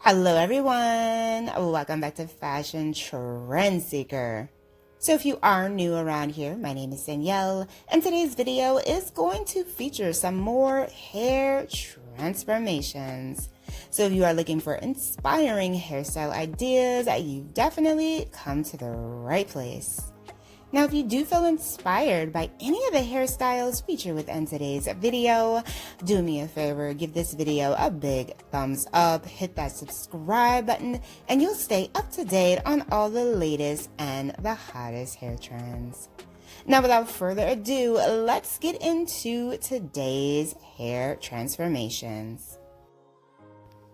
Hello everyone, welcome back to Fashion Trend Seeker. So if you are new around here, my name is Danielle, and today's video is going to feature some more hair transformations. So if you are looking for inspiring hairstyle ideas, you've definitely come to the right place. Now, if you do feel inspired by any of the hairstyles featured within today's video, do me a favor, give this video a big thumbs up, hit that subscribe button, and you'll stay up to date on all the latest and the hottest hair trends. Now, without further ado, let's get into today's hair transformations.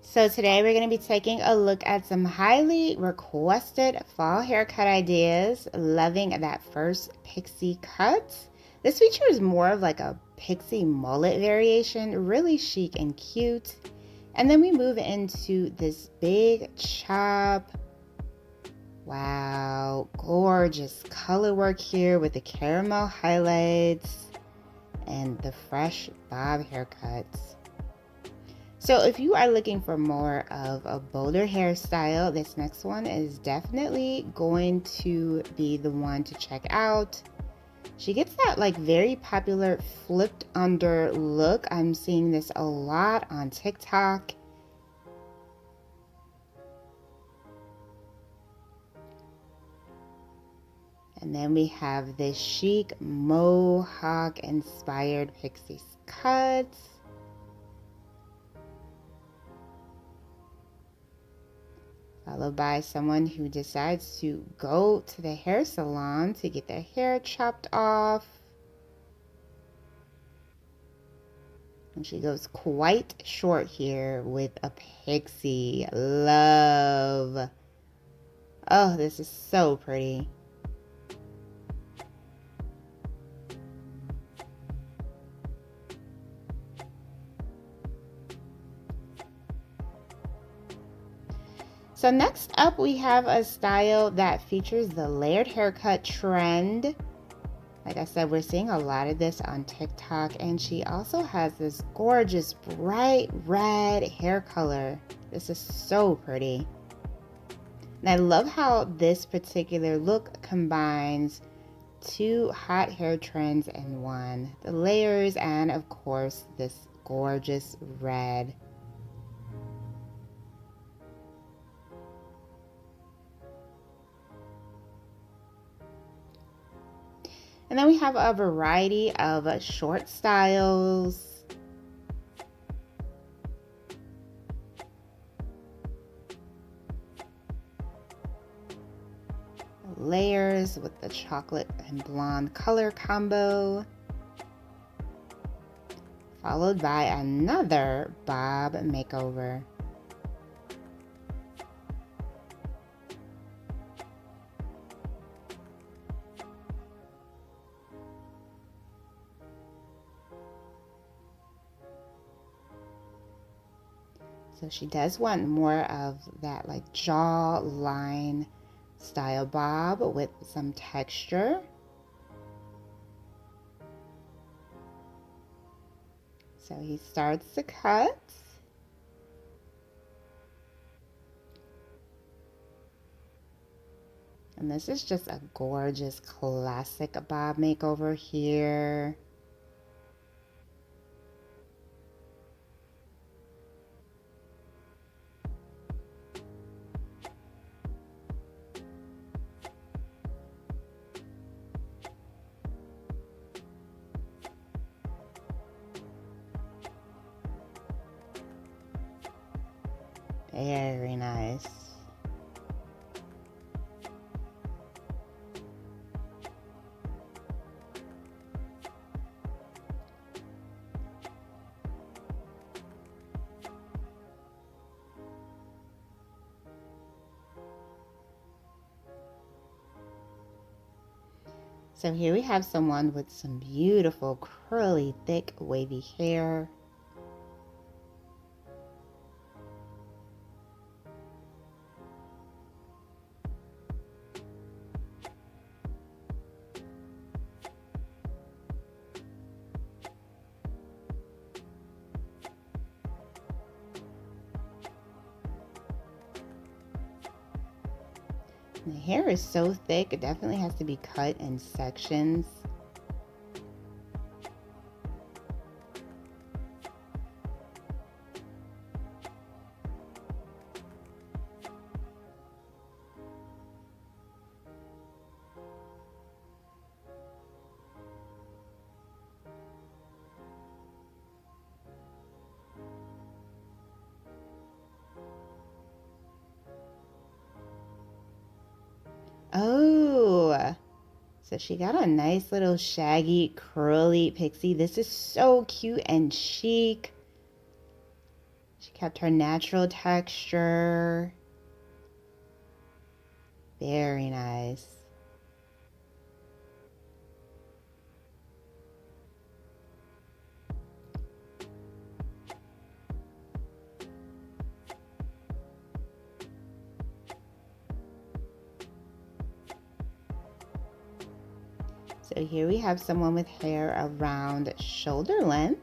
So today we're going to be taking a look at some highly requested fall haircut ideas. Loving that first pixie cut. This feature is more of like a pixie mullet variation, really chic and cute. And then we move into this big chop. Wow, gorgeous color work here with the caramel highlights and the fresh bob haircuts. So if you are looking for more of a bolder hairstyle, this next one is definitely going to be the one to check out. She gets that like very popular flipped under look. I'm seeing this a lot on TikTok. And then we have this chic mohawk inspired pixie cuts. Followed by someone who decides to go to the hair salon to get their hair chopped off. And she goes quite short here with a pixie. Love. Oh, this is so pretty. So next up, we have a style that features the layered haircut trend. Like I said, we're seeing a lot of this on TikTok, and she also has this gorgeous bright red hair color. This is so pretty. And I love how this particular look combines two hot hair trends in one. The layers and, of course, this gorgeous red. And then we have a variety of short styles. Layers with the chocolate and blonde color combo. Followed by another bob makeover. So she does want more of that like jaw line style bob with some texture. So he starts the cut. And this is just a gorgeous classic bob makeover here. Very nice. So here we have someone with some beautiful, curly, thick, wavy hair. The hair is so thick, it definitely has to be cut in sections. Oh, so she got a nice little shaggy, curly pixie. This is so cute and chic. She kept her natural texture. Very nice. So here we have someone with hair around shoulder length.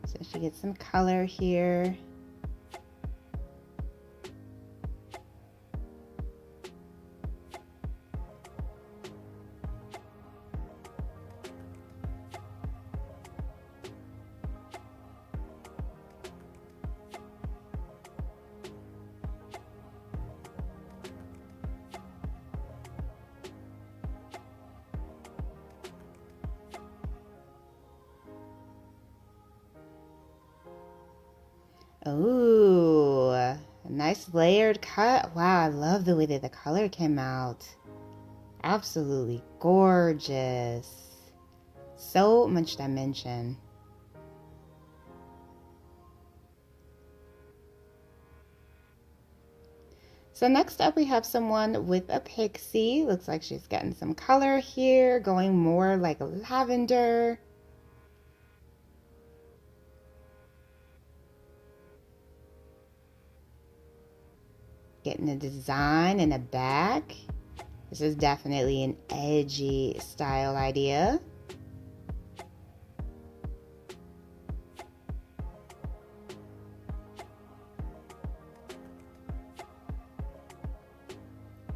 So she gets some color here. Ooh, a nice layered cut. Wow, I love the way that the color came out. Absolutely gorgeous. So much dimension. So next up we have someone with a pixie. Looks like she's getting some color here, going more like lavender. Getting a design in the back. This is definitely an edgy style idea.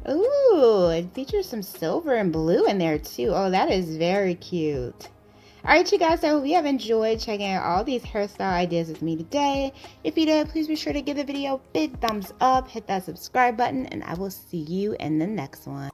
Ooh, it features some silver and blue in there too. Oh, that is very cute. Alright, you guys, I hope you have enjoyed checking out all these hairstyle ideas with me today. If you did, please be sure to give the video a big thumbs up, hit that subscribe button, and I will see you in the next one.